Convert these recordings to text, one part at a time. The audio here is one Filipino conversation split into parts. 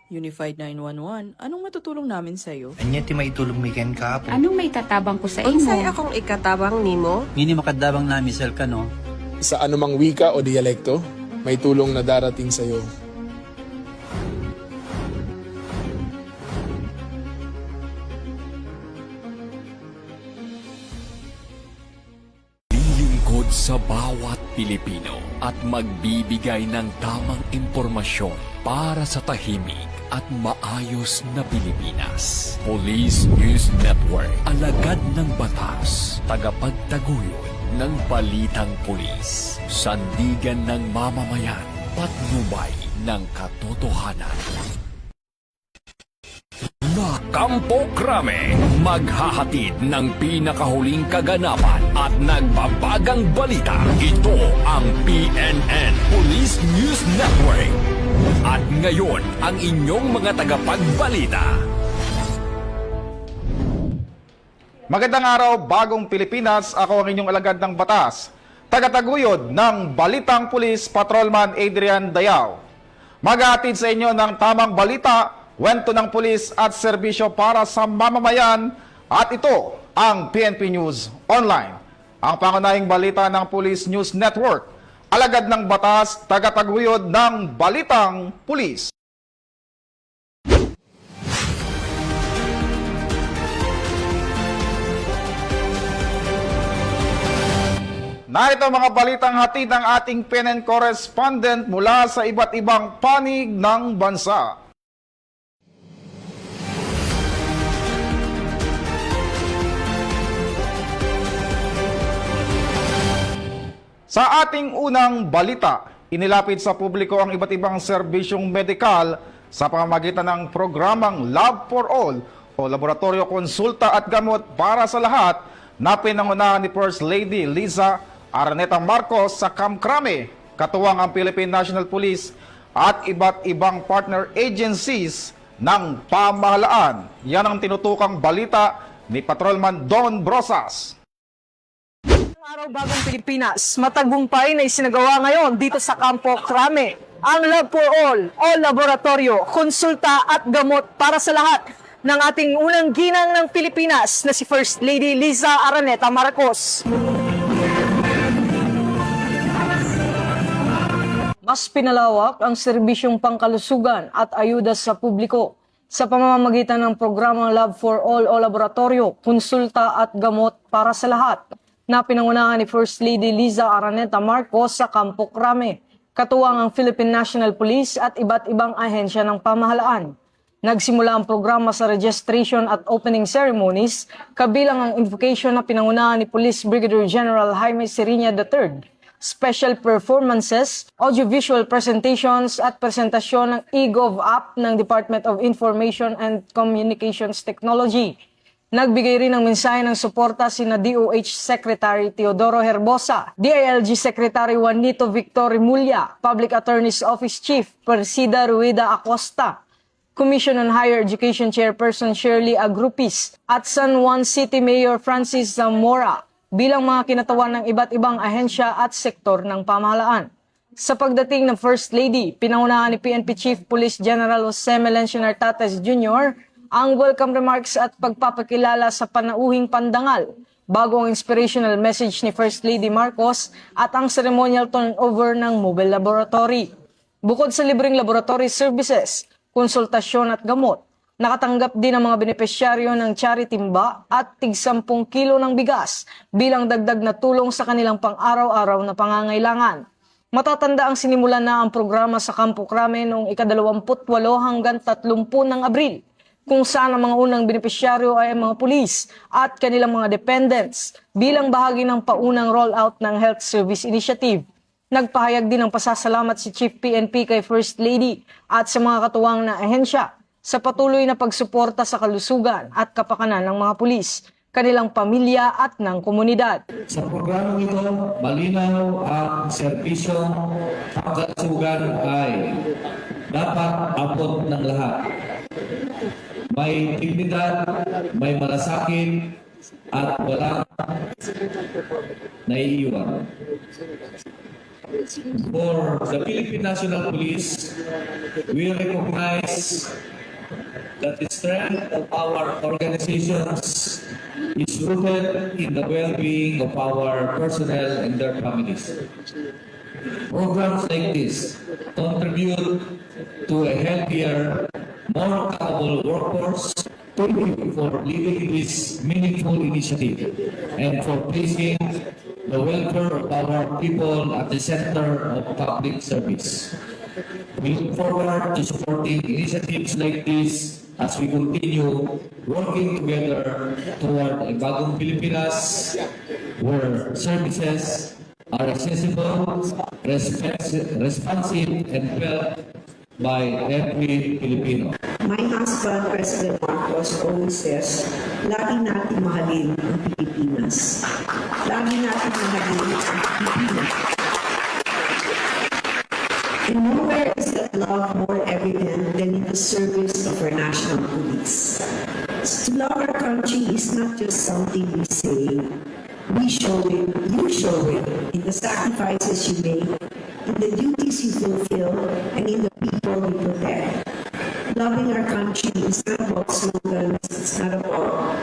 Unified 911, anong matutulong namin sa'yo? Anya ti maitulong mi ken kahapon. Anong may tatabang ko sa imo? Unsay akong ikatabang nimo? Ngini makadabang na misal ka no? Sa anumang wika o dialekto, may tulong na darating sa iyo. Lilingkod sa bawat Pilipino at magbibigay ng tamang impormasyon para sa tahimik at maayos na Pilipinas. Police News Network, alagad ng batas, tagapagtaguyod ng balitang pulis, sandigan ng mamamayan, patnubay ng katotohanan. Na Kampo Krame, maghahatid ng pinakahuling kaganapan at nagbabagang balita. Ito ang PNN Police News Network. At ngayon, ang inyong mga tagapagbalita. Magandang araw, bagong Pilipinas. Ako ang inyong alagad ng batas. Tagataguyod ng Balitang Pulis, Patrolman Adrian Dayao. Maghahatid sa inyo ng tamang balita, kwento ng pulis at serbisyo para sa mamamayan. At ito ang PNP News Online. Ang pangunahing balita ng Police News Network. Alagad ng batas, tagataguyod ng Balitang Pulis. Narito mga balitang hatid ng ating PNN correspondent mula sa iba't ibang panig ng bansa. Sa ating unang balita, inilapit sa publiko ang iba't ibang serbisyong medikal sa pamamagitan ng programang Love for All o Laboratorio Konsulta at Gamot para sa Lahat na pinangunahan ni First Lady Liza Araneta Marcos sa Camp Crame, katuwang ang Philippine National Police at iba't ibang partner agencies ng pamahalaan. Yan ang tinutukang balita ni Patrolman Don Brosas. Araw bagong Pilipinas, matagumpay na isinagawa ngayon dito sa Campo Crame ang Love for All o Laboratorio, Konsulta at Gamot para sa Lahat ng ating unang ginang ng Pilipinas na si First Lady Liza Araneta Marcos. Mas pinalawak ang serbisyong pangkalusugan at ayuda sa publiko sa pamamagitan ng programang Love for All o Laboratorio, Konsulta at Gamot para sa Lahat na pinangunahan ni First Lady Liza Araneta Marcos sa Campo Crame, katuwang ang Philippine National Police at iba't ibang ahensya ng pamahalaan. Nagsimula ang programa sa registration at opening ceremonies, kabilang ang invocation na pinangunahan ni Police Brigadier General Jaime Siriña III, special performances, audiovisual presentations at presentasyon ng eGov app ng Department of Information and Communications Technology. Nagbigay rin ng mensahe ng suporta sina DOH Secretary Teodoro Herbosa, DILG Secretary Juanito Victor Rimulya, Public Attorney's Office Chief Persida Rueda Acosta, Commission on Higher Education Chairperson Shirley Agrupis at San Juan City Mayor Francis Zamora bilang mga kinatawan ng iba't ibang ahensya at sektor ng pamahalaan. Sa pagdating ng First Lady, pinangunahan ni PNP Chief Police General Jose Melencio Nartates Jr. ang welcome remarks at pagpapakilala sa panauhing pandangal bago ang inspirational message ni First Lady Marcos at ang ceremonial turnover ng mobile laboratory. Bukod sa libreng laboratory services, konsultasyon at gamot, nakatanggap din ang mga benepisyaryo ng charity timba at tig 10 kilo ng bigas bilang dagdag na tulong sa kanilang pang-araw-araw na pangangailangan. Matatanda ang sinimulan na ang programa sa Campo Crame noong ika-28 hanggang 30 ng Abril, kung saan ang mga unang benepisyaryo ay mga pulis at kanilang mga dependents bilang bahagi ng paunang rollout ng Health Service Initiative. Nagpahayag din ng pasasalamat si Chief PNP kay First Lady at sa mga katuwang na ahensya sa patuloy na pagsuporta sa kalusugan at kapakanan ng mga pulis, kanilang pamilya at ng komunidad. Sa programang ito, malinaw ang serbisyong pangkalusugan ay dapat abot ng lahat. May dignidad, may malasakit, at walang naiiwan. For the Philippine National Police, we recognize that the strength of our organizations is rooted in the well-being of our personnel and their families. Programs like this contribute to a healthier, more accountable workforce. Thank you for leading this meaningful initiative and for placing the welfare of our people at the center of public service. We look forward to supporting initiatives like this as we continue working together toward a bagong Pilipinas where services are accessible, responsive, and felt by every Filipino. My husband, President Marcos, always says, lagi natin mahalin ang Pilipinas. Lagi natin mahalin ang Pilipinas. And nowhere is that love more evident than in the service of our national police. To love our country is not just something we say. We show it, you show it, in the sacrifices you make, in the duties you fulfill, and in the people we protect. Loving our country is not about slogans, it's not about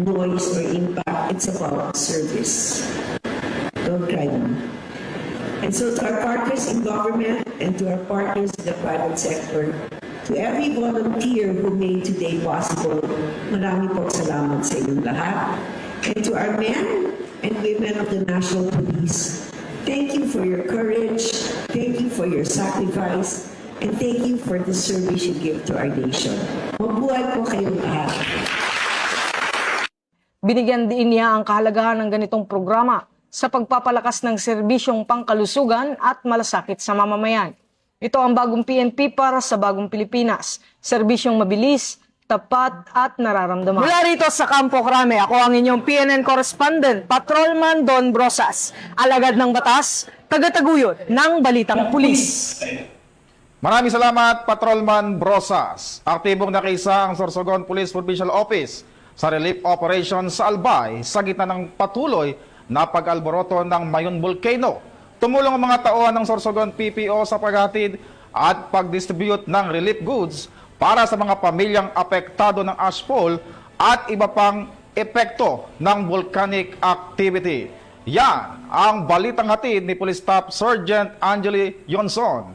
noise or impact, it's about service. Don't cry me. And so to our partners in government and to our partners in the private sector, to every volunteer who made today possible, marami pong salamat sa inyong lahat. And to our men and women of the National Police, thank you for your courage, thank you for your sacrifice, and thank you for the service you give to our nation. Mabuhay po kayong lahat. Binigyan din niya ang kahalagahan ng ganitong programa sa pagpapalakas ng serbisyong pangkalusugan at malasakit sa mamamayan. Ito ang bagong PNP para sa bagong Pilipinas, serbisyong mabilis, tapat at nararamdaman. Mula rito sa Campo Crame, ako ang inyong PNN correspondent, Patrolman Don Brosas, alagad ng batas, tagataguyod ng Balitang Pulis. Maraming salamat, Patrolman Brosas. Aktibong nakiisa ang Sorsogon Police Provincial Office sa relief operation sa Albay sa gitna ng patuloy na pag-alboroto ng Mayon Volcano. Tumulong ang mga tauhan ng Sorsogon PPO sa paghatid at pag-distribute ng relief goods para sa mga pamilyang apektado ng ashfall at iba pang epekto ng volcanic activity. Yan ang balitang hatid ni Police Staff Sergeant Angeli Yonson.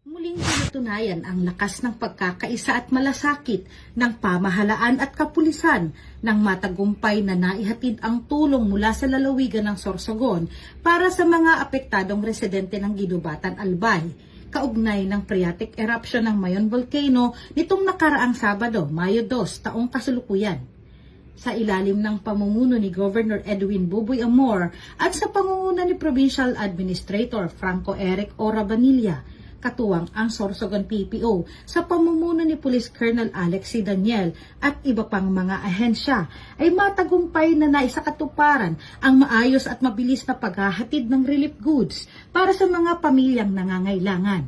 Muling pinatunayan ang lakas ng pagkakaisa at malasakit ng pamahalaan at kapulisan nang matagumpay na naihatid ang tulong mula sa lalawigan ng Sorsogon para sa mga apektadong residente ng Ginubatan, Albay, kaugnay ng phreatic eruption ng Mayon Volcano nitong nakaraang Sabado, Mayo 2, taong kasalukuyan. Sa ilalim ng pamumuno ni Governor Edwin Buboy Amor at sa pangunguna ni Provincial Administrator Franco Eric Ora Vanilla, katuwang ang Sorsogon PPO sa pamumuno ni Police Colonel Alex C. Daniel at iba pang mga ahensya ay matagumpay na naisakatuparan ang maayos at mabilis na paghahatid ng relief goods para sa mga pamilyang nangangailangan.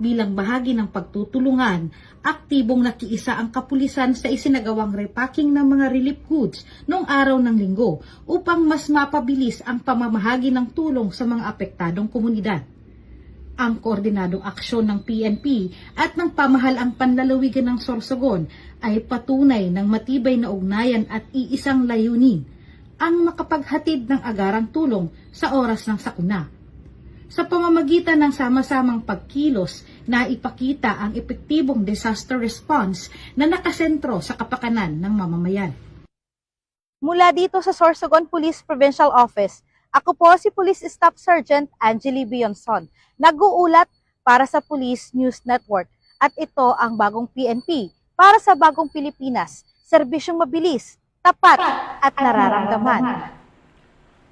Bilang bahagi ng pagtutulungan, aktibong nakiisa ang kapulisan sa isinagawang repacking ng mga relief goods noong araw ng Linggo upang mas mapabilis ang pamamahagi ng tulong sa mga apektadong komunidad. Ang koordinadong aksyon ng PNP at ng pamahalaang panlalawigan ng Sorsogon ay patunay ng matibay na ugnayan at iisang layunin, ang makapaghatid ng agarang tulong sa oras ng sakuna. Sa pamamagitan ng sama-samang pagkilos na ipakita ang epektibong disaster response na nakasentro sa kapakanan ng mamamayan. Mula dito sa Sorsogon Police Provincial Office, ako po si Police Staff Sergeant Angeli Bionson, nag-uulat para sa Police News Network at ito ang bagong PNP para sa bagong Pilipinas, serbisyong mabilis, tapat at nararamdaman.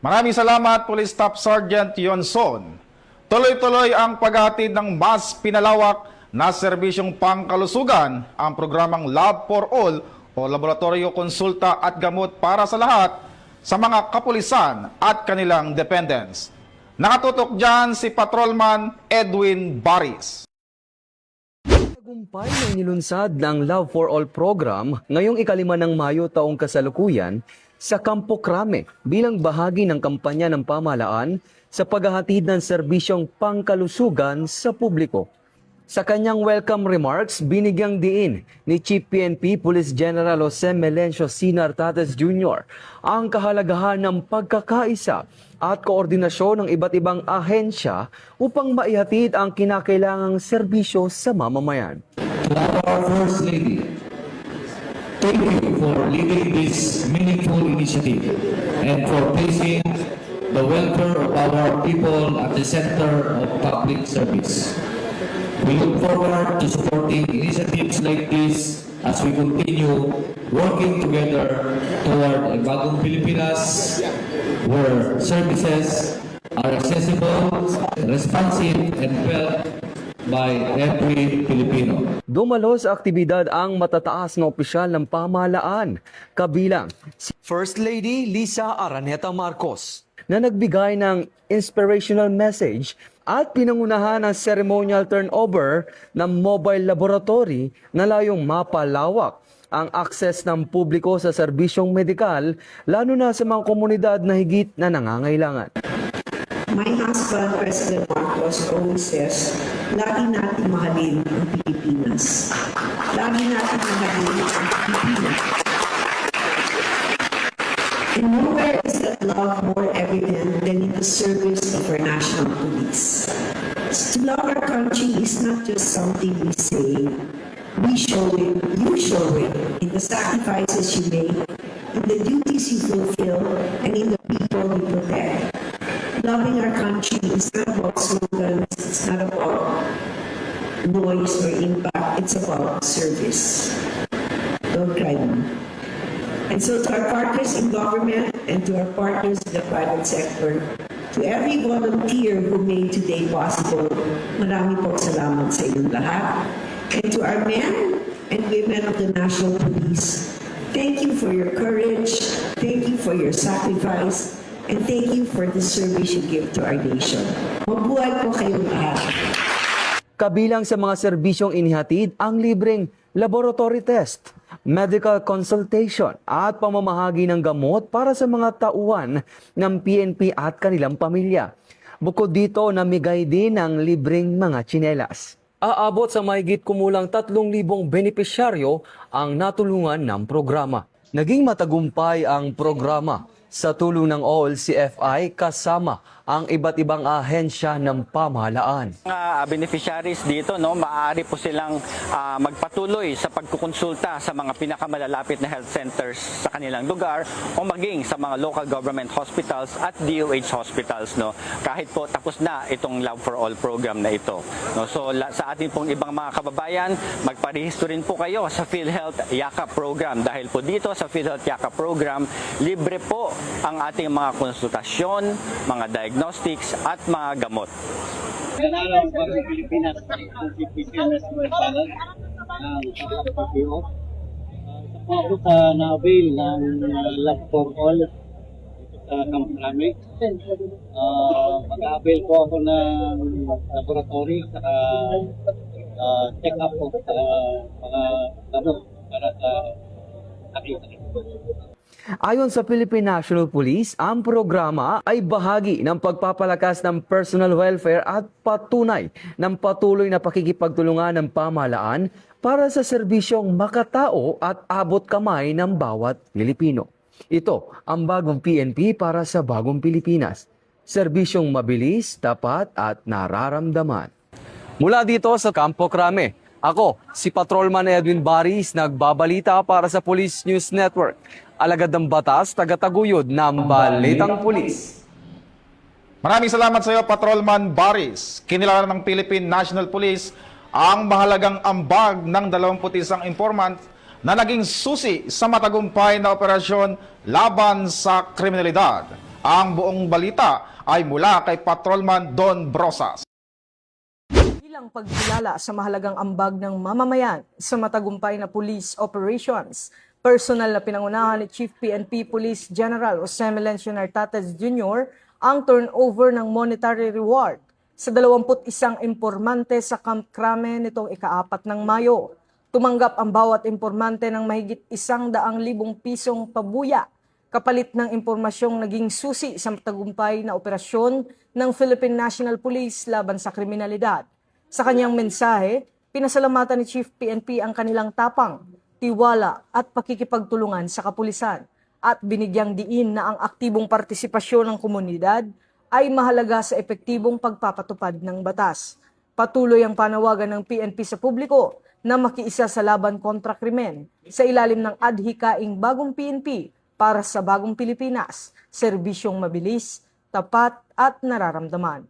Maraming salamat, Police Staff Sergeant Yonson. Tuloy-tuloy ang paghatid ng mas pinalawak na serbisyong pangkalusugan, ang programang Love for All o Laboratorio Konsulta at Gamot para sa Lahat sa mga kapulisan at kanilang dependents. Nakatutok dyan si Patrolman Edwin Baris. Tagumpay ng nilunsad ng Love for All program ngayong 5 ng Mayo taong kasalukuyan sa Campo Crame bilang bahagi ng kampanya ng pamahalaan sa paghahatid ng serbisyong pangkalusugan sa publiko. Sa kanyang welcome remarks, binigyang diin ni Chief PNP Police General Jose Melencio C. Nartates Jr. ang kahalagahan ng pagkakaisa at koordinasyon ng iba't ibang ahensya upang maihatid ang kinakailangang serbisyo sa mamamayan. To our First Lady, thank you for leading this meaningful initiative and for placing the welfare of our people at the center of public service. We look forward to supporting initiatives like this as we continue working together toward a bagong Pilipinas where services are accessible, responsive, and felt by every Filipino. Dumalo sa aktibidad ang matataas na opisyal ng pamahalaan, kabilang si First Lady Lisa Araneta Marcos, na nagbigay ng inspirational message at pinangunahan ang ceremonial turnover ng mobile laboratory na layong mapalawak ang akses ng publiko sa serbisyong medikal, lalo na sa mga komunidad na higit na nangangailangan. My husband, President Marcos, always says, lagi natin mahalin ang Pilipinas. Lagi natin mahalin ang Pilipinas. And nowhere is that love more evident than in the service of our national police. To love our country is not just something we say. We show it, you show it, in the sacrifices you make, in the duties you fulfill, and in the people you protect. Loving our country is not about slogans, it's not about noise or impact, it's about service. Don't cry, Mom. And so to our partners in government and to our partners in the private sector, to every volunteer who made today possible, marami pong salamat sa inyong lahat. And to our men and women of the National Police, thank you for your courage, thank you for your sacrifice, and thank you for the service you give to our nation. Mabuhay po kayong lahat. Kabilang sa mga serbisyong inihatid ang libreng laboratory test, medical consultation at pamamahagi ng gamot para sa mga tauhan ng PNP at kanilang pamilya. Bukod dito, namigay din ng libreng mga tsinelas. Aabot sa mahigit kumulang 3,000 benepisyaryo ang natulungan ng programa. Naging matagumpay ang programa sa tulong ng OLCFI kasama ang iba't ibang ahensya ng pamahalaan. Mga beneficiaries dito, maaari po silang magpatuloy sa pagkukonsulta sa mga pinakamalalapit na health centers sa kanilang lugar o maging sa mga local government hospitals at DOH hospitals. Kahit po tapos na itong Love for All program na ito. So sa ating pong ibang mga kababayan, magparehistro rin po kayo sa PhilHealth Yakap program dahil po dito sa PhilHealth Yakap program, libre po ang ating mga konsultasyon, mga diagnostics at mga gamot. Araw para sa Pilipinas, Pilipinas Channel ng PPO. Sa po ako sa na-avail ng Love for All sa Campo Crame. Mag-avail po ako ng laboratory at check-up po sa mga gamot para sa aking sakit. Ayon sa Philippine National Police, ang programa ay bahagi ng pagpapalakas ng personal welfare at patunay ng patuloy na pakikipagtulungan ng pamahalaan para sa serbisyong makatao at abot kamay ng bawat Pilipino. Ito ang bagong PNP para sa bagong Pilipinas. Serbisyong mabilis, tapat at nararamdaman. Mula dito sa Campo Crame, ako si Patrolman Edwin Baris, nagbabalita para sa Police News Network. Alagad ng batas, tagataguyod ng Balitang Pulis. Maraming salamat sa iyo, Patrolman Baris. Kinilala ng Philippine National Police ang mahalagang ambag ng 21 informant na naging susi sa matagumpay na operasyon laban sa kriminalidad. Ang buong balita ay mula kay Patrolman Don Brosas. Bilang pagkilala sa mahalagang ambag ng mamamayan sa matagumpay na police operations, personal na pinangunahan ni Chief PNP Police General Jose Melencio Nartates Jr. ang turnover ng monetary reward sa 21 informante sa Camp Crame nitong ika-4 ng Mayo. Tumanggap ang bawat informante ng mahigit 100,000 pisong pabuya kapalit ng impormasyong naging susi sa matagumpay na operasyon ng Philippine National Police laban sa kriminalidad. Sa kanyang mensahe, pinasalamatan ni Chief PNP ang kanilang tapang, tiwala at pakikipagtulungan sa kapulisan at binigyang diin na ang aktibong partisipasyon ng komunidad ay mahalaga sa epektibong pagpapatupad ng batas. Patuloy ang panawagan ng PNP sa publiko na makiisa sa laban kontra krimen sa ilalim ng adhikaing bagong PNP para sa bagong Pilipinas, serbisyong mabilis, tapat at nararamdaman.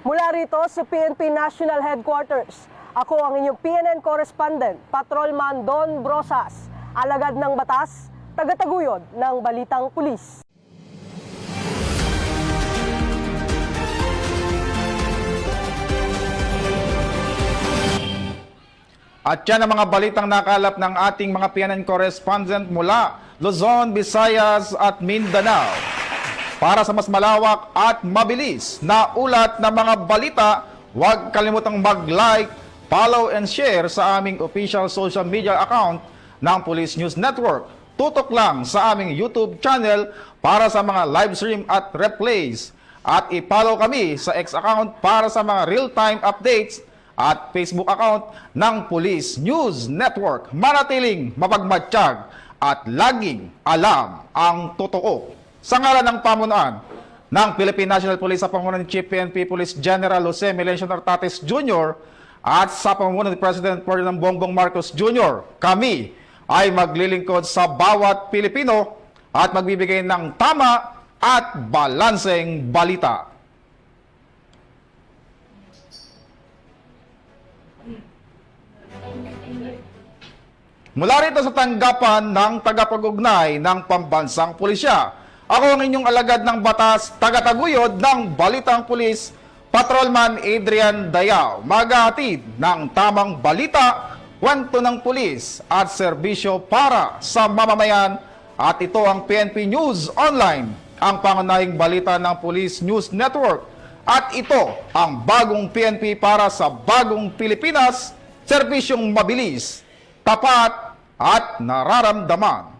Mula rito sa PNP National Headquarters, ako ang inyong PNN correspondent, Patrolman Don Brosas, alagad ng batas, tagataguyod ng Balitang Pulis. At yan ang mga balitang nakalap ng ating mga PNN correspondent mula Luzon, Visayas at Mindanao. Para sa mas malawak at mabilis na ulat ng mga balita, huwag kalimutang mag-like, follow and share sa aming official social media account ng Police News Network. Tutok lang sa aming YouTube channel para sa mga live stream at replays. At i-follow kami sa X account para sa mga real-time updates at Facebook account ng Police News Network. Manatiling mapagmatsyag at laging alam ang totoo. Sa ngalan ng pamunuan ng Philippine National Police sa pamumuno ni Chief PNP Police General Jose Melencio Nartates Jr. at sa pamumuno ni President Ferdinand Bongbong Marcos Jr., kami ay maglilingkod sa bawat Pilipino at magbibigay ng tama at balanseng balita. Mula rito sa tanggapan ng tagapag-ugnay ng Pambansang Pulisya, ako ang inyong alagad ng batas, tagataguyod ng Balitang Pulis, Patrolman Adrian Dayao, maghahatid ng tamang balita, kwento ng pulis at serbisyo para sa mamamayan. At ito ang PNP News Online, ang pangunahing balita ng Police News Network. At ito ang bagong PNP para sa bagong Pilipinas, serbisyong mabilis, tapat at nararamdaman.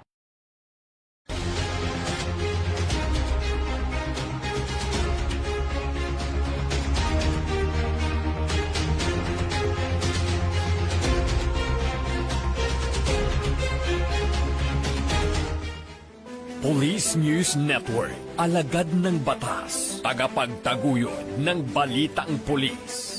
Police News Network, alagad ng batas, tagapagtaguyod ng balitang pulis.